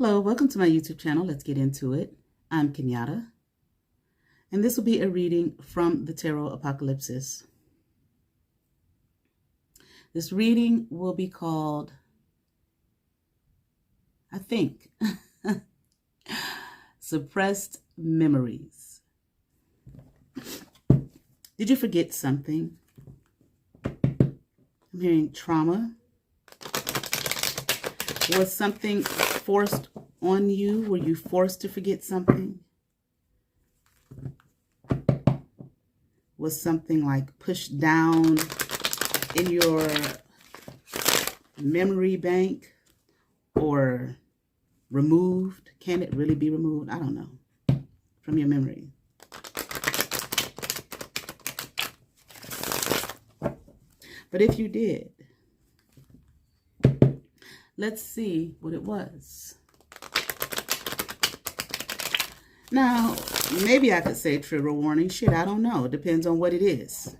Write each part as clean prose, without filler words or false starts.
Hello, welcome to my YouTube channel. Let's get into it. I'm Kenyatta, and this will be a reading from the Tarot Apokalypsis. This reading will be called, I think, Suppressed Memories. Did you forget something? I'm hearing trauma. Was something forced on you? Were you forced to forget something? Was something like pushed down in your memory bank or removed? Can it really be removed? I don't know. From your memory. But if you did, let's see what it was. Now, maybe I could say trigger warning. Shit, I don't know. It depends on what it is.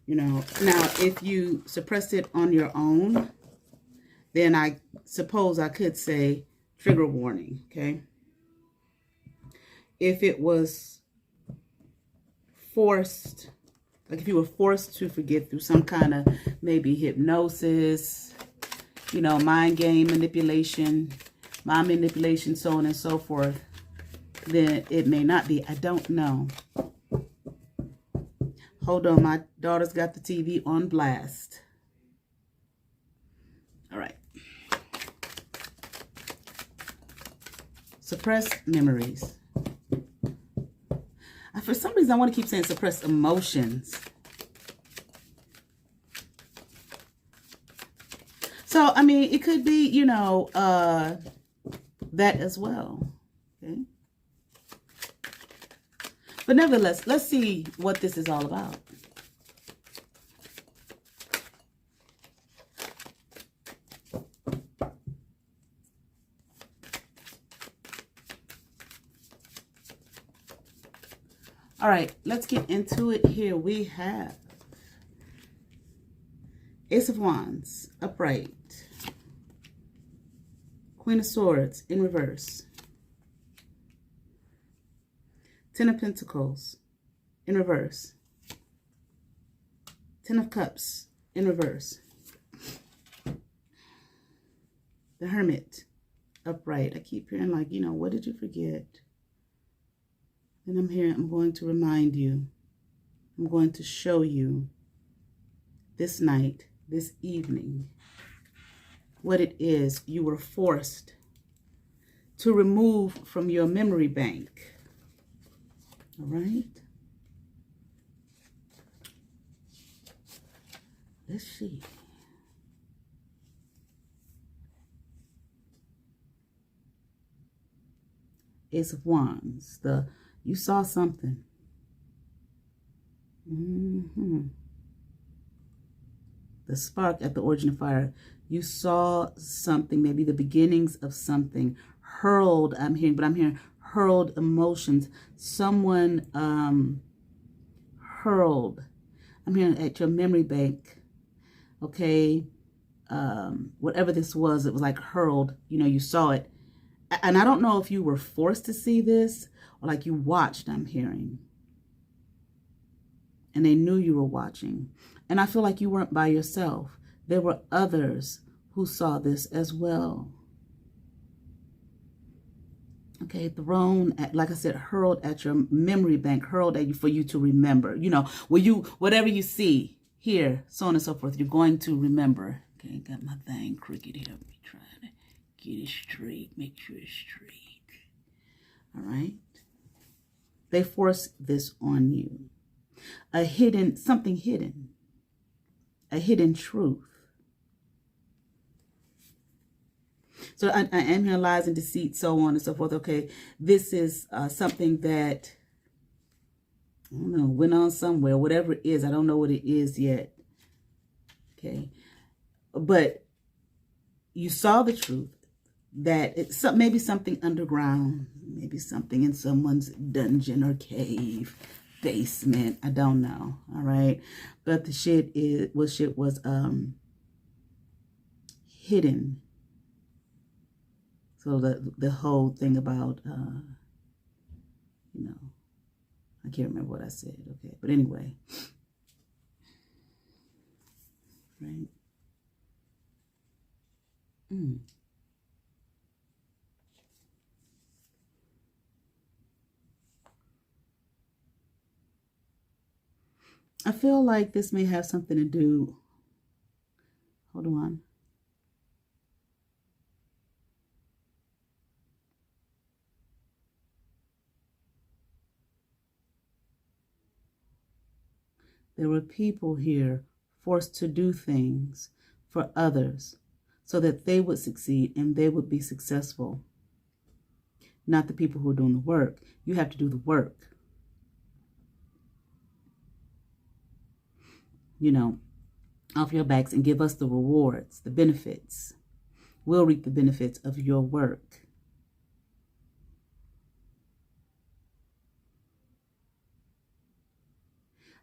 You know, now if you suppressed it on your own, then I suppose I could say trigger warning, okay? If it was forced, like if you were forced to forget through some kind of maybe hypnosis, you know, mind game manipulation, so on and so forth, then it may not be. I don't know. Hold on, my daughter's got the TV on blast. All right. Suppressed memories. For some reason, I want to keep saying suppressed emotions. So, I mean, it could be, you know, that as well. Okay. But nevertheless, let's see what this is all about. All right, let's get into it. Here we have Ace of Wands, upright. Queen of Swords, in reverse. Ten of Pentacles, in reverse. Ten of Cups, in reverse. The Hermit, upright. I keep hearing like, you know, what did you forget? And I'm here, I'm going to remind you. I'm going to show you this night, this evening, what it is you were forced to remove from your memory bank. All right? Let's see. Ace of Wands. You saw something. The spark at the origin of fire. You saw something, maybe the beginnings of something. Hurled, I'm hearing hurled emotions. Someone hurled. I'm hearing at your memory bank. Okay. Whatever this was, it was like hurled. You know, you saw it. And I don't know if you were forced to see this or like you watched, I'm hearing. And they knew you were watching. And I feel like you weren't by yourself. There were others who saw this as well. Okay, thrown at, like I said, hurled at your memory bank, hurled at you for you to remember. You know, whatever you see here, so on and so forth, you're going to remember. Okay, got my thing crooked here. Let me try to get it straight, make sure it's straight. All right. They force this on you. Something hidden. A hidden truth. So I am here, lies and deceit, so on and so forth. Okay, this is something that, I don't know, went on somewhere, whatever it is. I don't know what it is yet. Okay, but you saw the truth. that it's maybe something underground, maybe something in someone's dungeon or cave, basement. I don't know. All right, but the shit was hidden. So the whole thing about you know, I can't remember what I said. Okay, but anyway, right. I feel like this may have something to do. Hold on. There were people here forced to do things for others so that they would succeed and they would be successful. Not the people who are doing the work. You have to do the work. You know, off your backs and give us the rewards, the benefits. We'll reap the benefits of your work.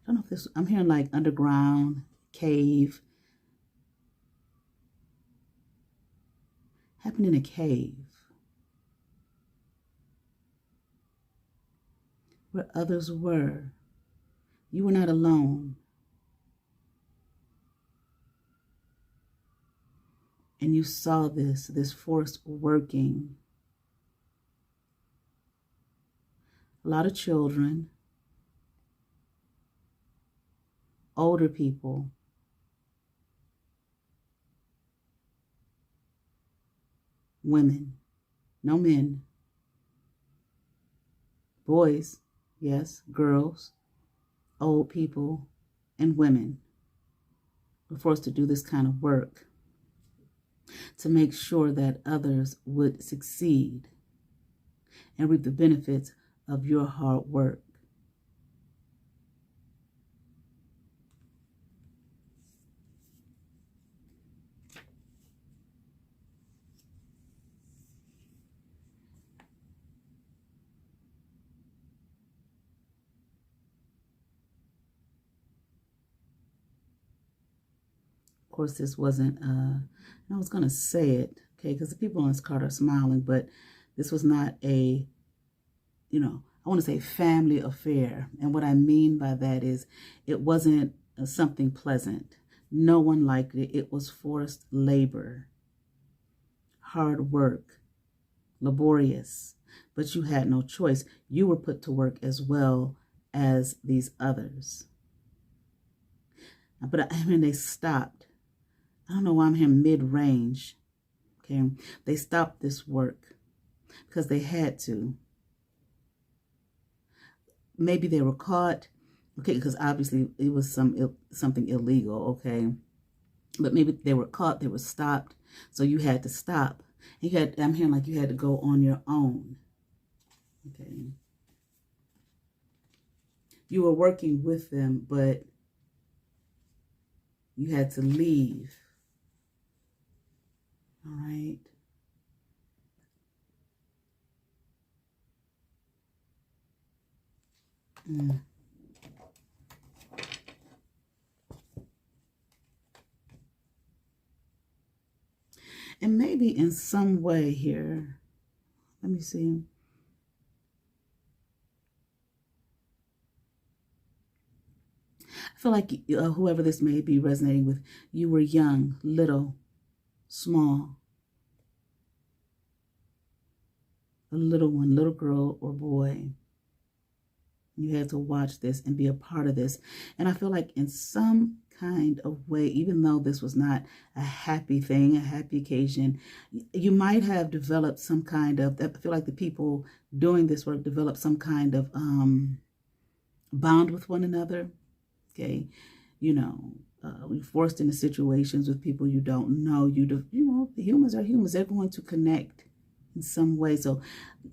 I don't know if this, I'm hearing like underground, cave. Happened in a cave. Where others were. You were not alone. And you saw this force working. A lot of children, older people, women, no men, boys, yes, girls, old people, and women were forced to do this kind of work to make sure that others would succeed and reap the benefits of your hard work. Of course, this wasn't, I was going to say it, okay, because the people on this card are smiling, but this was not a, I want to say family affair. And what I mean by that is it wasn't something pleasant. No one liked it. It was forced labor, hard work, laborious, but you had no choice. You were put to work as well as these others. But I mean, they stopped. I don't know why I'm here mid-range. Okay, they stopped this work because they had to. Maybe they were caught. Okay, because obviously it was something illegal. Okay, but maybe they were caught. They were stopped. So you had to stop. And I'm hearing like you had to go on your own. Okay, you were working with them, but you had to leave. All right. And maybe in some way here, let me see. I feel like whoever this may be resonating with, you were young, little, small. A little one, little girl or boy. You had to watch this and be a part of this. And I feel like in some kind of way, even though this was not a happy thing, a happy occasion, you might have developed some kind of, I feel like the people doing this work developed some kind of bond with one another. Okay. We're forced into situations with people you don't know. The humans are humans. They're going to connect in some way. So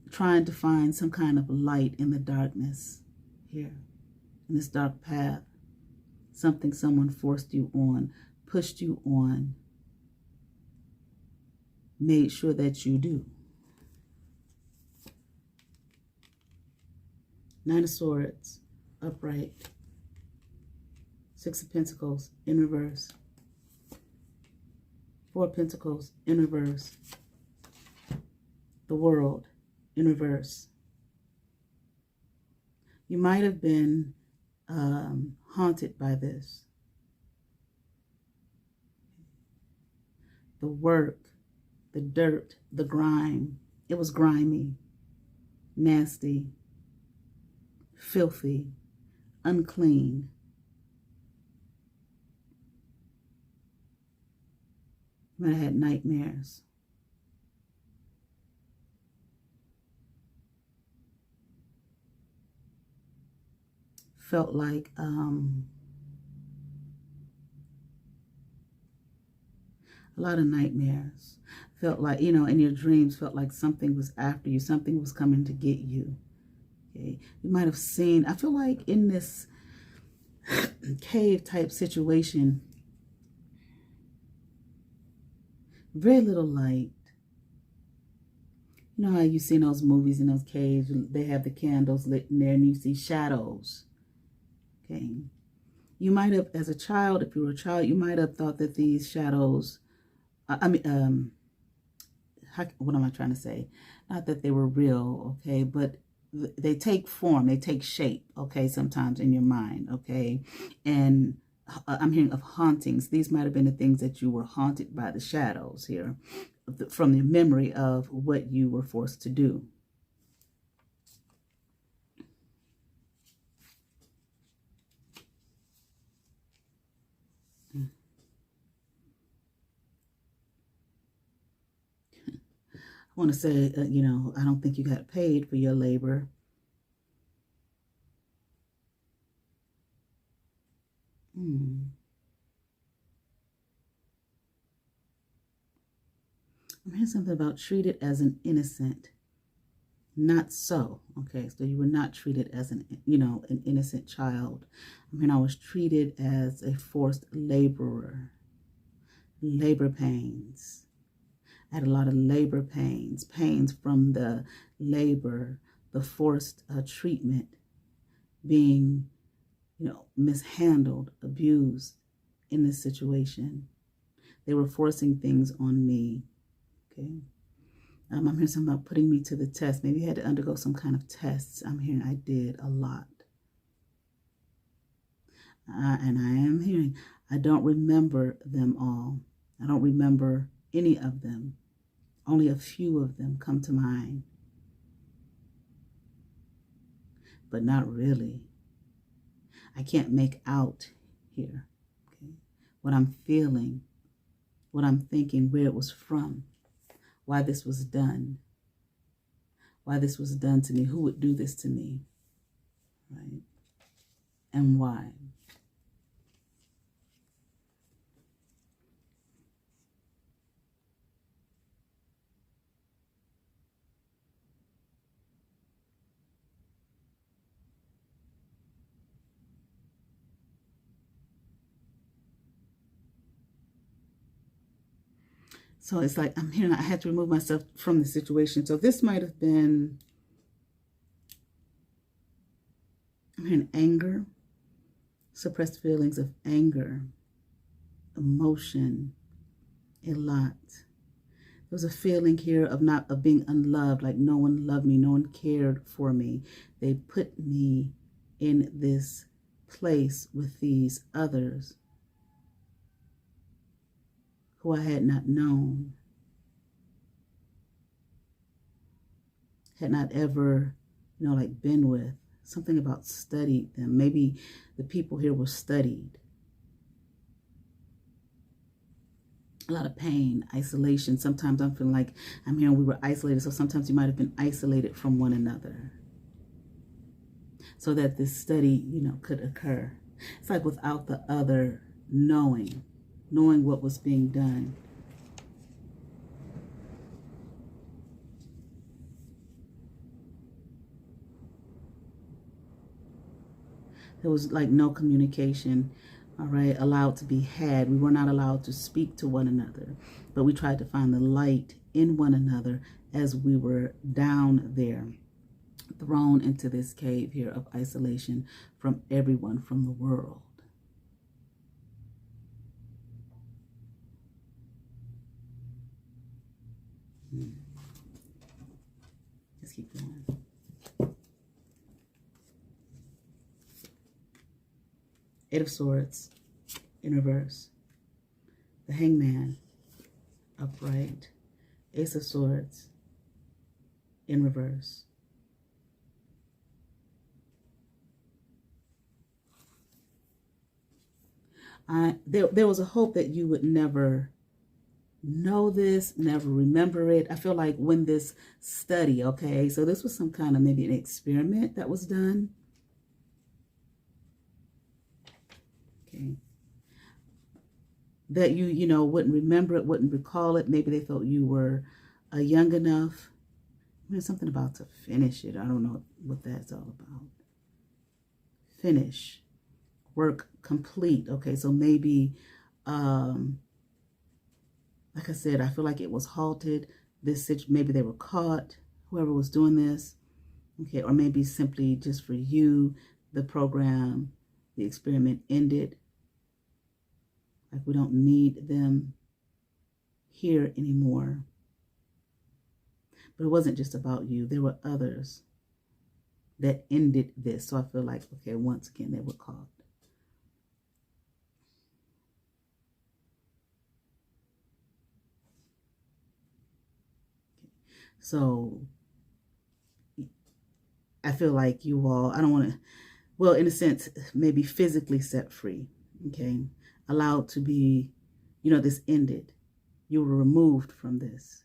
trying to find some kind of light in the darkness here, in this dark path, something someone forced you on, pushed you on, made sure that you do. Nine of Swords, upright. Six of Pentacles, in reverse. Four of Pentacles, in reverse. The World, in reverse. You might have been haunted by this. The work, the dirt, the grime. It was grimy, nasty, filthy, unclean. You might have had nightmares. Felt like a lot of nightmares. Felt like, you know, in your dreams, felt like something was after you. Something was coming to get you. Okay. You might have seen, I feel like in this cave type situation, very little light. You know how you see in those movies, in those caves, they have the candles lit in there and you see shadows. Okay. You might have, as a child, if you were a child, you might have thought that these shadows, what am I trying to say? Not that they were real, okay, but they take form, they take shape, okay, sometimes in your mind, okay? And I'm hearing of hauntings. These might have been the things that you were haunted by, the shadows here, from the memory of what you were forced to do. I want to say, you know, I don't think you got paid for your labor. I'm hearing something about treated as an innocent. Not so. Okay, so you were not treated as an, you know, an innocent child. I mean, I was treated as a forced laborer. Labor pains. I had a lot of labor pains. Pains from the labor, the forced treatment, being, you know, mishandled, abused in this situation. They were forcing things on me. Okay. I'm hearing something about putting me to the test. Maybe you had to undergo some kind of tests. I'm hearing I did a lot. And I am hearing, I don't remember them all. I don't remember any of them. Only a few of them come to mind. But not really. I can't make out here, okay, what I'm feeling, what I'm thinking, where it was from, why this was done, to me, who would do this to me, right, and why. So it's like I'm hearing I had to remove myself from the situation. So this might have been, I'm hearing anger, suppressed feelings of anger, emotion, a lot. There was a feeling here of being unloved, like no one loved me, no one cared for me. They put me in this place with these others who I had not known, had not ever, you know, like been with. Something about studied them. Maybe the people here were studied. A lot of pain, isolation. Sometimes I'm feeling like I'm hearing we were isolated. So sometimes you might have been isolated from one another so that this study, you know, could occur. It's like without the other knowing what was being done. There was like no communication, all right, allowed to be had. We were not allowed to speak to one another, but we tried to find the light in one another as we were down there, thrown into this cave here of isolation from everyone from the world. Let's keep going. Eight of Swords in reverse. The Hangman upright. Ace of Swords in reverse. There was a hope that you would never know this, never remember it. I feel like when this study, okay, so this was some kind of maybe an experiment that was done. Okay. That you know, wouldn't remember it, wouldn't recall it. Maybe they felt you were young enough. There's something about to finish it. I don't know what that's all about. Finish. Work complete. Okay, so maybe, like I said, I feel like it was halted. Maybe they were caught, whoever was doing this. Okay, or maybe simply just for you, the program, the experiment ended. Like we don't need them here anymore. But it wasn't just about you. There were others that ended this. So I feel like, okay, once again, they were caught. So I feel like you all, I don't want to, well, in a sense, maybe physically set free, okay? Allowed to be, you know, this ended. You were removed from this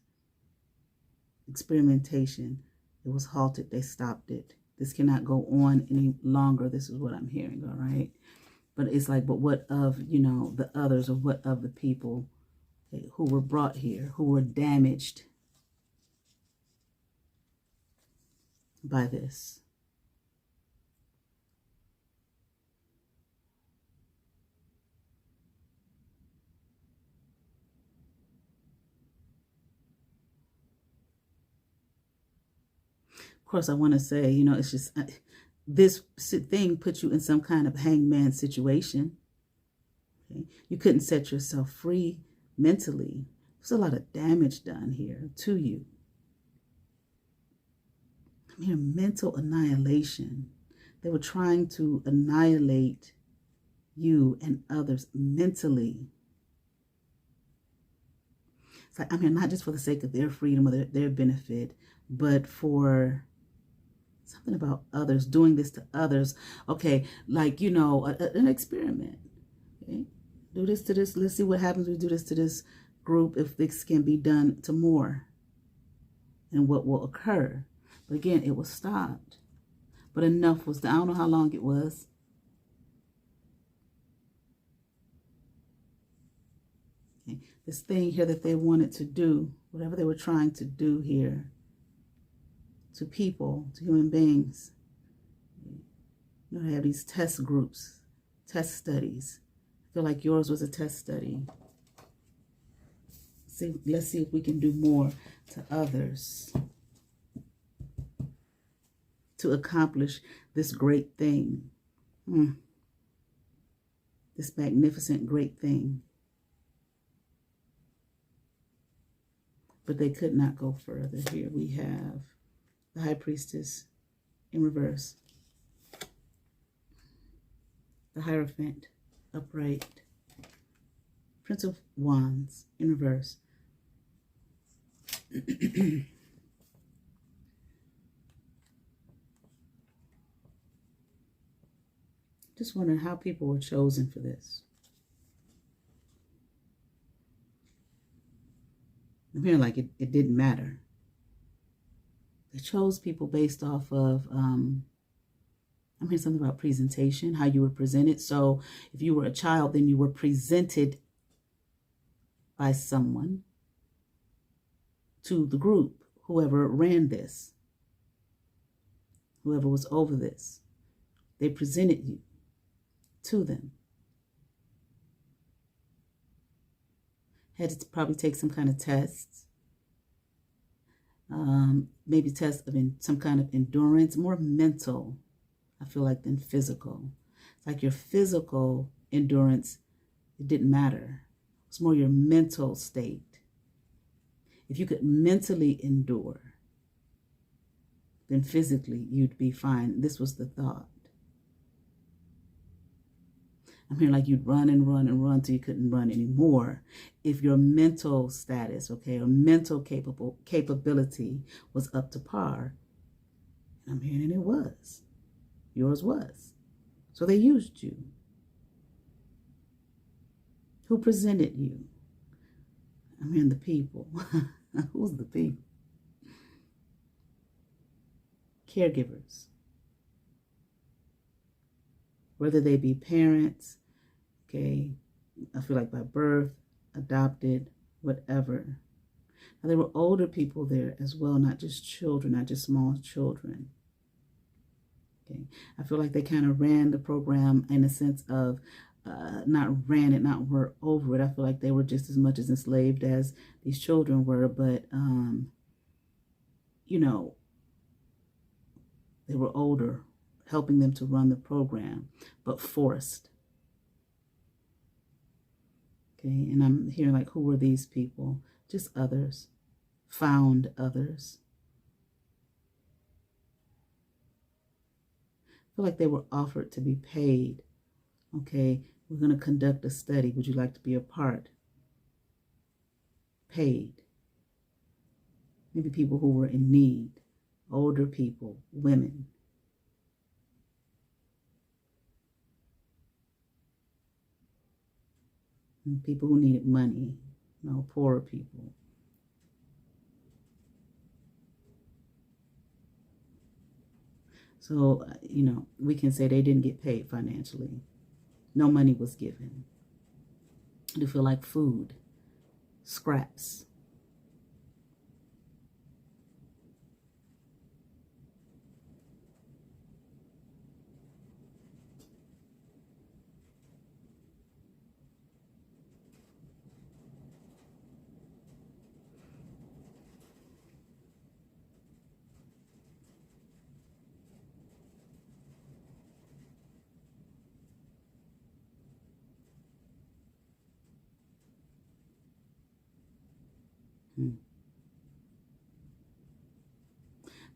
experimentation. It was halted. They stopped it. This cannot go on any longer. This is what I'm hearing, all right? But it's like, but what of, you know, the others, or what of the people who were brought here, who were damaged by this? Of course, I want to say, you know, it's just, this thing put you in some kind of hangman situation. Okay? You couldn't set yourself free mentally. There's a lot of damage done here to you. I mean, mental annihilation. They were trying to annihilate you and others mentally. It's like, I mean, not just for the sake of their freedom or their benefit, but for something about others, doing this to others. Okay, like, you know, an experiment. Okay, do this to this. Let's see what happens. We do this to this group, if this can be done to more, and what will occur. But again, it was stopped. But enough was done. I don't know how long it was. Okay. This thing here that they wanted to do, whatever they were trying to do here, to people, to human beings. You know, they have these test groups, test studies. I feel like yours was a test study. Let's see if we can do more to others to accomplish this great thing. This magnificent great thing. But they could not go further. Here we have the High Priestess in reverse. The Hierophant upright. Prince of Wands in reverse. Just wondering how people were chosen for this. I'm hearing like it didn't matter. They chose people based off of, I'm hearing something about presentation, how you were presented. So if you were a child, then you were presented by someone to the group, whoever ran this, whoever was over this. They presented you to them. Had to probably take some kind of tests. maybe tests of some kind of endurance, more mental, I feel like, than physical. It's like your physical endurance, it didn't matter. It's more your mental state. If you could mentally endure, then physically you'd be fine. This was the thought. I'm hearing like you'd run and run and run till you couldn't run anymore if your mental status, okay, or mental capability was up to par. And I'm hearing it was. Yours was. So they used you. Who presented you? I'm hearing the people. Who's the people? Caregivers. Whether they be parents, okay, I feel like by birth, adopted, whatever. Now, there were older people there as well, not just children, not just small children. Okay, I feel like they kind of ran the program in a sense of not ran it, not were over it. I feel like they were just as much as enslaved as these children were, but, you know, they were older, helping them to run the program, but forced. Okay, and I'm hearing like, who were these people? Just others, found others. I feel like they were offered to be paid. Okay, we're going to conduct a study. Would you like to be a part? Paid. Maybe people who were in need, older people, women. And people who needed money, you know, poorer people. So, you know, we can say they didn't get paid financially. No money was given. I do feel like food, scraps.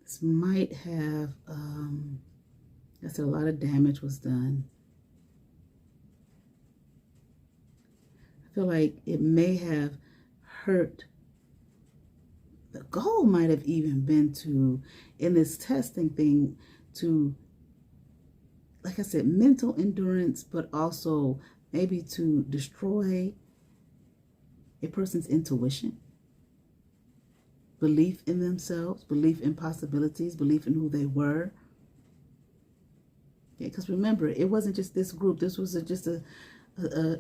This might have, I said a lot of damage was done. I feel like it may have hurt. The goal might have even been to, in this testing thing, to, like I said, mental endurance, but also maybe to destroy a person's intuition, belief in themselves, belief in possibilities, belief in who they were. Yeah, because remember, it wasn't just this group. This was just a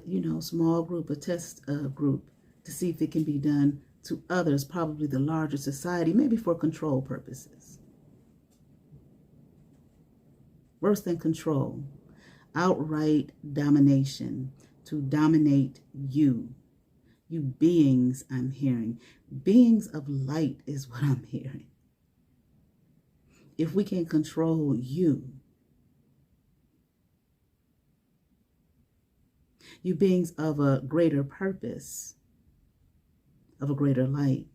you know, small group, a test group to see if it can be done to others, probably the larger society, maybe for control purposes. Worse than control, outright domination, to dominate you. You beings, I'm hearing. Beings of light is what I'm hearing. If we can control you, you beings of a greater purpose, of a greater light,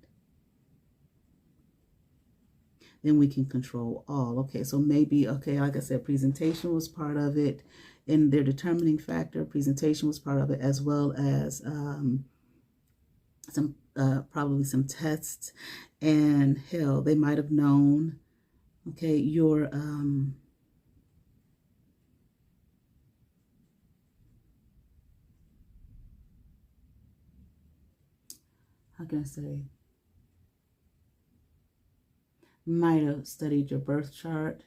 then we can control all. Okay, so maybe, okay, like I said, presentation was part of it, and their determining factor, presentation was part of it, as well as some probably some tests. And hell, they might have known, okay, your how can I say, might have studied your birth chart,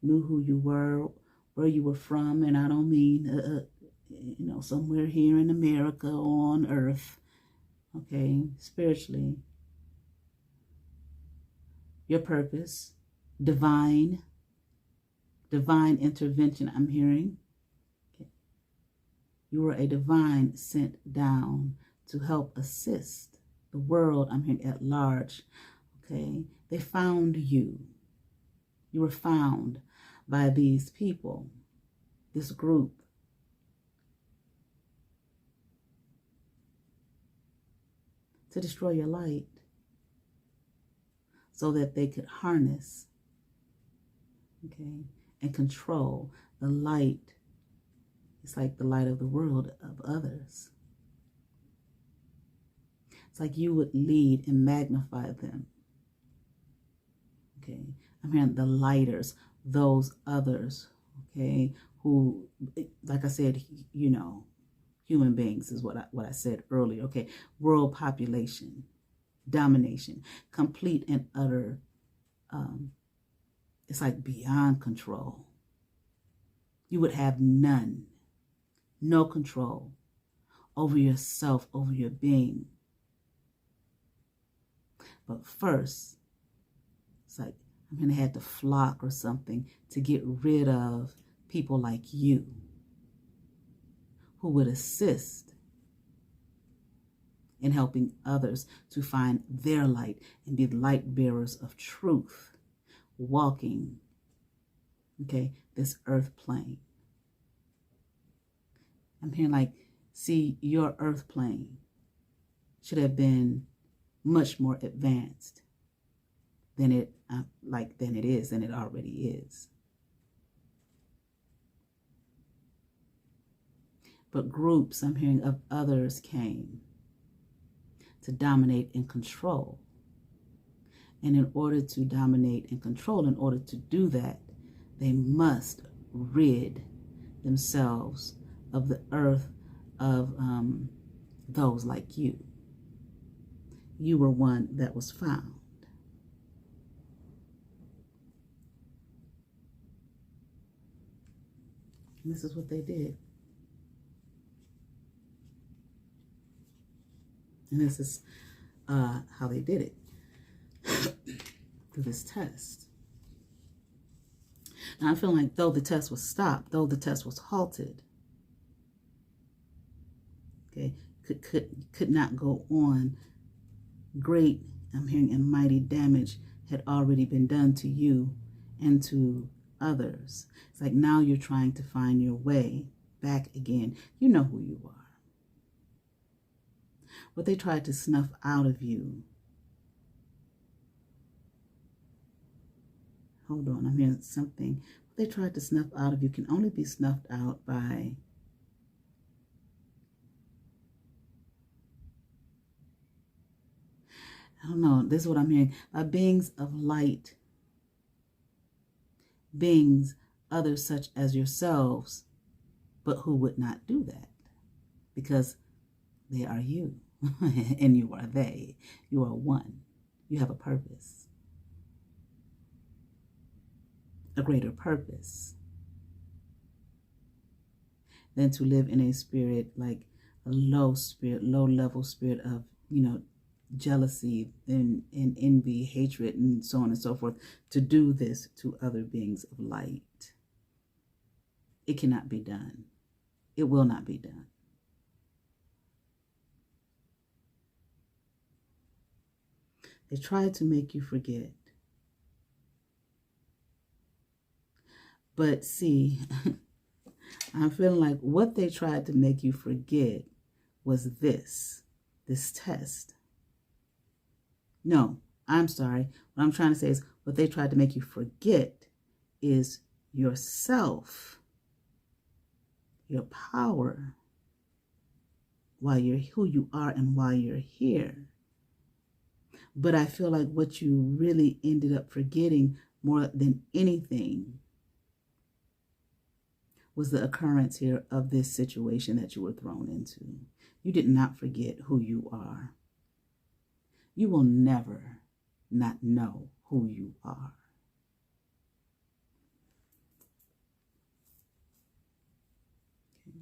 knew who you were, where you were from, and I don't mean you know, somewhere here in America or on earth, okay, spiritually. Your purpose, divine intervention, I'm hearing. Okay. You were a divine sent down to help assist the world, I'm hearing, at large, okay, They found you. You were found by these people, this group. To destroy your light so that they could harness, okay, and control the light. It's like the light of the world of others. It's like you would lead and magnify them. Okay, I'm hearing the lighters, those others, okay, who, like I said, you know, human beings is what I said earlier, okay, world population, domination, complete and utter, it's like beyond control. You would have no control over yourself, over your being. But first, it's like I'm going to have to flock or something to get rid of people like you who would assist in helping others to find their light and be light bearers of truth, walking, okay, this earth plane. I'm hearing like, see, your earth plane should have been much more advanced than it is, than it already is. But groups, I'm hearing, of others came to dominate and control. And in order to dominate and control, in order to do that, they must rid themselves of the earth of those like you. You were one that was found. And this is what they did. And this is how they did it through this test. Now I feel like though the test was stopped, though the test was halted, okay, could not go on, great, I'm hearing, and mighty damage had already been done to you and to others. It's like now you're trying to find your way back again. You know who you are. What they tried to snuff out of you. Hold on, I'm hearing something. What they tried to snuff out of you can only be snuffed out by I don't know, this is what I'm hearing, by beings of light, beings others such as yourselves, but who would not do that because they are you and you are they. You are one. You have a purpose, a greater purpose than to live in a spirit like a low level spirit of, you know, jealousy and envy, hatred, and so on and so forth, to do this to other beings of light. It cannot be done. It will not be done. They tried to make you forget. But see, I'm feeling like what they tried to make you forget was this test. No, I'm sorry. What I'm trying to say is what they tried to make you forget is yourself, your power, why you're who you are and why you're here. But I feel like what you really ended up forgetting more than anything was the occurrence here of this situation that you were thrown into. You did not forget who you are. You will never not know who you are. Okay.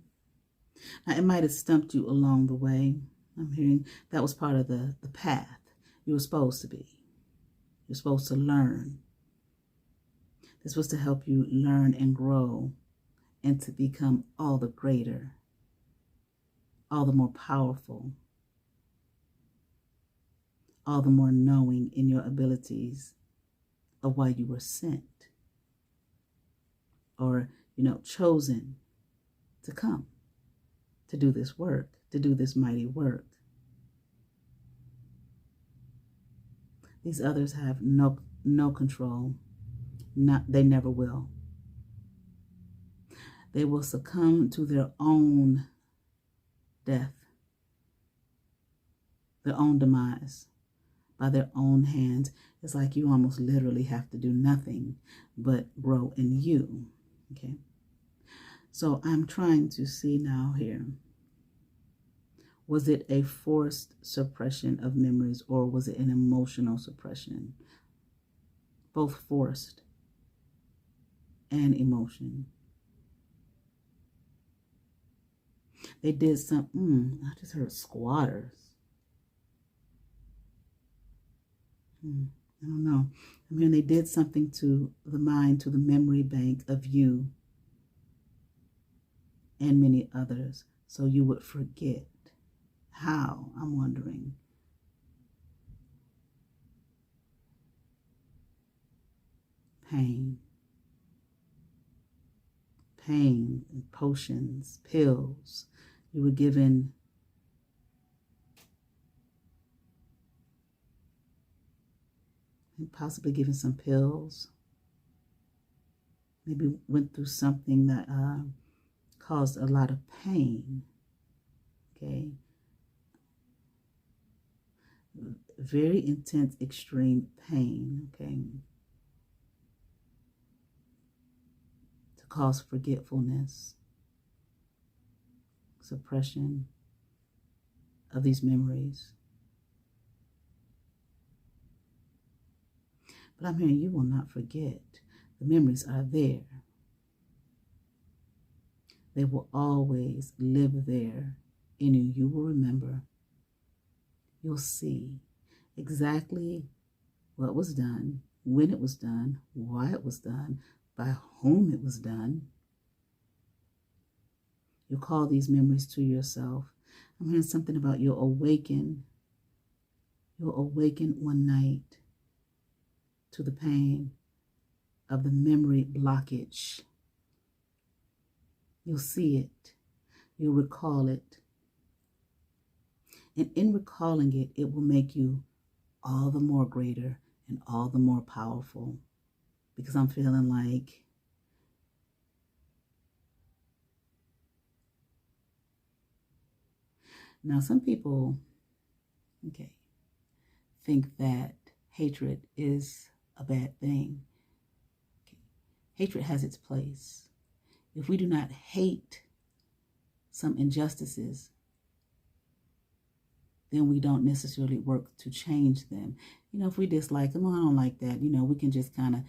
Now, it might have stumped you along the way. I'm hearing that was part of the path you were supposed to be. You're supposed to learn. This was to help you learn and grow and to become all the greater, all the more powerful, all the more knowing in your abilities of why you were sent or, chosen to come to do this work, to do this mighty work. These others have no control. They never will. They will succumb to their own death, their own demise, by their own hands. It's like you almost literally have to do nothing but grow in you. Okay. So I'm trying to see now here. Was it a forced suppression of memories, or was it an emotional suppression? Both forced and emotion. They did some, I just heard squatters. I don't know. I mean, they did something to the mind, to the memory bank of you and many others, so you would forget. How? I'm wondering. Pain, and potions, pills. You were given possibly given some pills. Maybe went through something that caused a lot of pain. Okay. Very intense, extreme pain. Okay. To cause forgetfulness, suppression of these memories. But I'm hearing you will not forget. The memories are there. They will always live there in you. You will remember. You'll see exactly what was done, when it was done, why it was done, by whom it was done. You'll call these memories to yourself. I'm hearing something about you'll awaken. You'll awaken one night to the pain of the memory blockage. You'll see it. You'll recall it. And in recalling it, it will make you all the more greater and all the more powerful. Because I'm feeling like now some people, think that hatred is a bad thing. Okay. Hatred has its place. If we do not hate some injustices, then we don't necessarily work to change them. If we dislike them, I don't like that, we can just kind of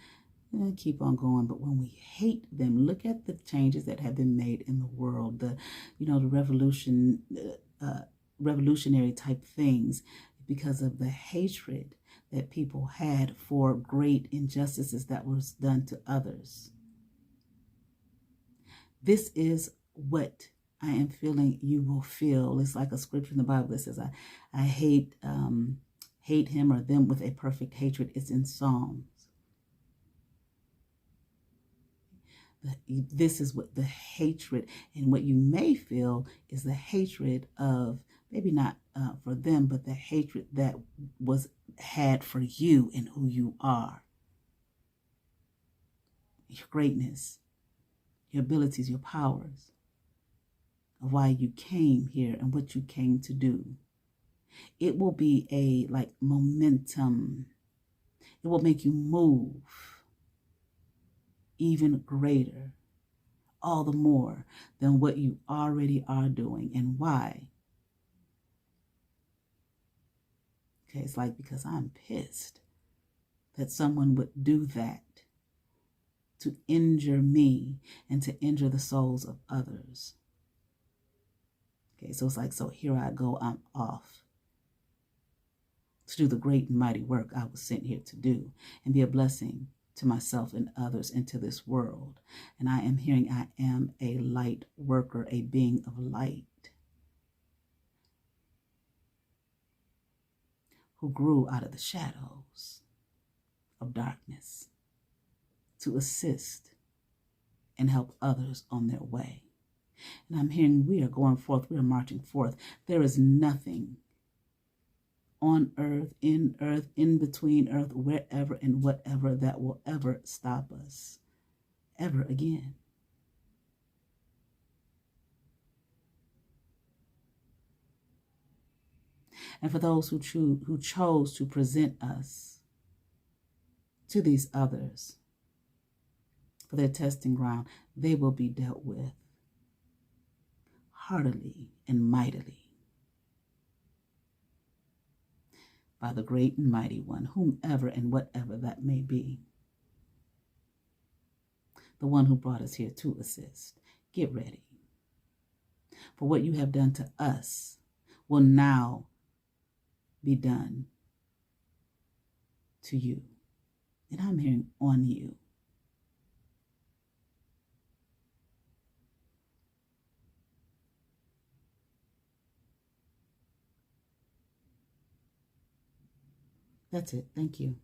keep on going. But when we hate them, look at the changes that have been made in the world, the revolutionary type things, because of the hatred that people had for great injustices that was done to others. This is what I am feeling you will feel. It's like a scripture in the Bible that says, I hate him or them with a perfect hatred. It's in Psalms. This is what the hatred, and what you may feel is the hatred of, maybe not for them, but the hatred that was had for you and who you are. Your greatness, your abilities, your powers, of why you came here and what you came to do. It will be a momentum. It will make you move even greater, all the more than what you already are doing. And why? Okay, it's like, because I'm pissed that someone would do that to injure me and to injure the souls of others. Okay, so it's like, so here I go, I'm off to do the great and mighty work I was sent here to do and be a blessing to myself and others and to this world. And I am hearing I am a light worker, a being of light, who grew out of the shadows of darkness to assist and help others on their way. And I'm hearing we are going forth, we are marching forth. There is nothing on earth, in between earth, wherever and whatever that will ever stop us ever again. And for those who chose to present us to these others for their testing ground, they will be dealt with heartily and mightily by the great and mighty one, whomever and whatever that may be. The one who brought us here to assist. Get ready. For what you have done to us will now be done to you. And I'm hearing on you. That's it. Thank you.